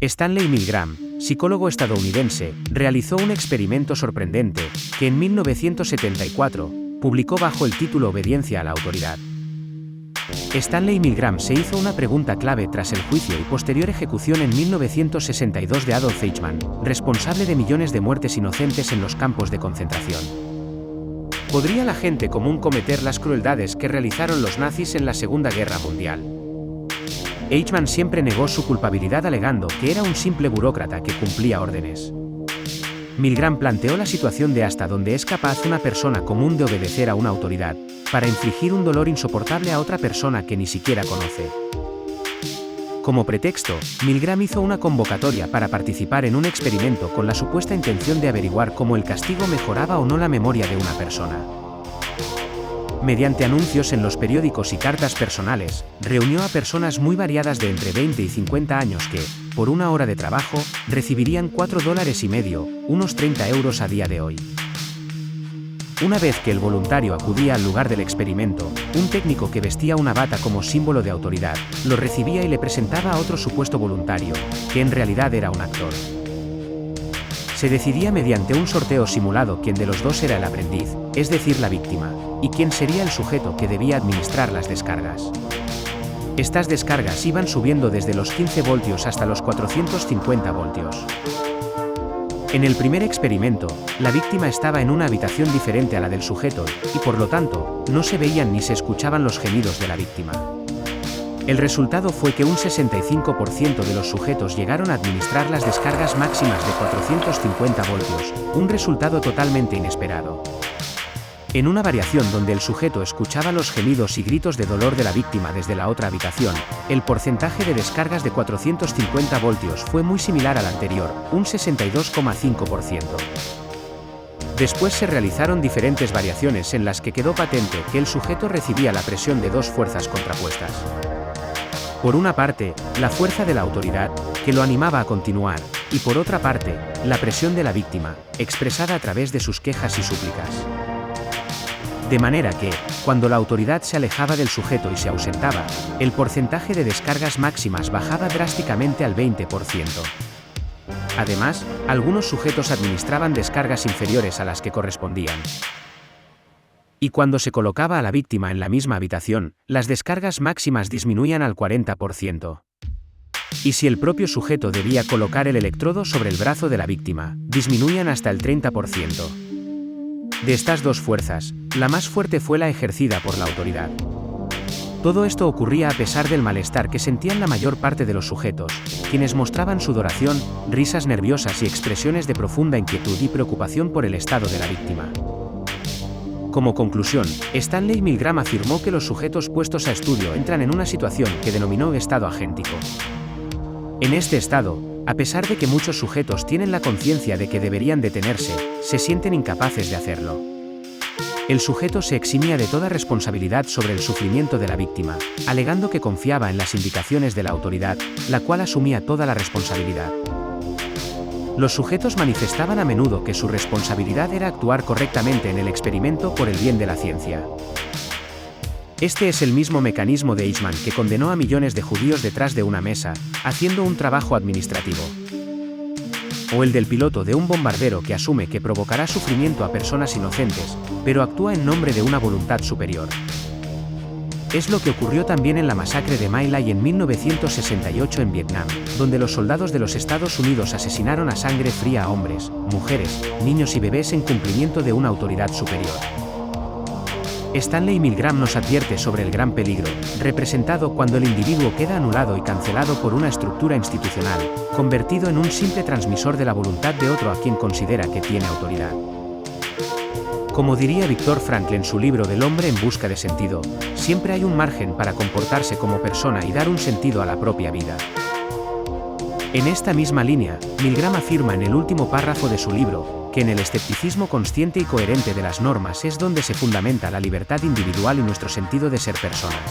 Stanley Milgram, psicólogo estadounidense, realizó un experimento sorprendente, que en 1974, publicó bajo el título Obediencia a la autoridad. Stanley Milgram se hizo una pregunta clave tras el juicio y posterior ejecución en 1962 de Adolf Eichmann, responsable de millones de muertes inocentes en los campos de concentración. ¿Podría la gente común cometer las crueldades que realizaron los nazis en la Segunda Guerra Mundial? Eichmann siempre negó su culpabilidad alegando que era un simple burócrata que cumplía órdenes. Milgram planteó la situación de hasta dónde es capaz una persona común de obedecer a una autoridad, para infligir un dolor insoportable a otra persona que ni siquiera conoce. Como pretexto, Milgram hizo una convocatoria para participar en un experimento con la supuesta intención de averiguar cómo el castigo mejoraba o no la memoria de una persona. Mediante anuncios en los periódicos y cartas personales, reunió a personas muy variadas de entre 20 y 50 años que, por una hora de trabajo, recibirían $4,50, unos 30 euros a día de hoy. Una vez que el voluntario acudía al lugar del experimento, un técnico que vestía una bata como símbolo de autoridad, lo recibía y le presentaba a otro supuesto voluntario, que en realidad era un actor. Se decidía mediante un sorteo simulado quién de los dos era el aprendiz, es decir, la víctima, y quién sería el sujeto que debía administrar las descargas. Estas descargas iban subiendo desde los 15 voltios hasta los 450 voltios. En el primer experimento, la víctima estaba en una habitación diferente a la del sujeto, y por lo tanto, no se veían ni se escuchaban los gemidos de la víctima. El resultado fue que un 65% de los sujetos llegaron a administrar las descargas máximas de 450 voltios, un resultado totalmente inesperado. En una variación donde el sujeto escuchaba los gemidos y gritos de dolor de la víctima desde la otra habitación, el porcentaje de descargas de 450 voltios fue muy similar al anterior, un 62,5%. Después se realizaron diferentes variaciones en las que quedó patente que el sujeto recibía la presión de dos fuerzas contrapuestas. Por una parte, la fuerza de la autoridad, que lo animaba a continuar, y por otra parte, la presión de la víctima, expresada a través de sus quejas y súplicas. De manera que, cuando la autoridad se alejaba del sujeto y se ausentaba, el porcentaje de descargas máximas bajaba drásticamente al 20%. Además, algunos sujetos administraban descargas inferiores a las que correspondían. Y cuando se colocaba a la víctima en la misma habitación, las descargas máximas disminuían al 40%. Y si el propio sujeto debía colocar el electrodo sobre el brazo de la víctima, disminuían hasta el 30%. De estas dos fuerzas, la más fuerte fue la ejercida por la autoridad. Todo esto ocurría a pesar del malestar que sentían la mayor parte de los sujetos, quienes mostraban sudoración, risas nerviosas y expresiones de profunda inquietud y preocupación por el estado de la víctima. Como conclusión, Stanley Milgram afirmó que los sujetos puestos a estudio entran en una situación que denominó estado agéntico. En este estado, a pesar de que muchos sujetos tienen la conciencia de que deberían detenerse, se sienten incapaces de hacerlo. El sujeto se eximía de toda responsabilidad sobre el sufrimiento de la víctima, alegando que confiaba en las indicaciones de la autoridad, la cual asumía toda la responsabilidad. Los sujetos manifestaban a menudo que su responsabilidad era actuar correctamente en el experimento por el bien de la ciencia. Este es el mismo mecanismo de Eichmann que condenó a millones de judíos detrás de una mesa, haciendo un trabajo administrativo. O el del piloto de un bombardero que asume que provocará sufrimiento a personas inocentes, pero actúa en nombre de una voluntad superior. Es lo que ocurrió también en la masacre de My Lai en 1968 en Vietnam, donde los soldados de los Estados Unidos asesinaron a sangre fría a hombres, mujeres, niños y bebés en cumplimiento de una autoridad superior. Stanley Milgram nos advierte sobre el gran peligro, representado cuando el individuo queda anulado y cancelado por una estructura institucional, convertido en un simple transmisor de la voluntad de otro a quien considera que tiene autoridad. Como diría Viktor Frankl en su libro Del hombre en busca de sentido, siempre hay un margen para comportarse como persona y dar un sentido a la propia vida. En esta misma línea, Milgram afirma en el último párrafo de su libro, que en el escepticismo consciente y coherente de las normas es donde se fundamenta la libertad individual y nuestro sentido de ser personas.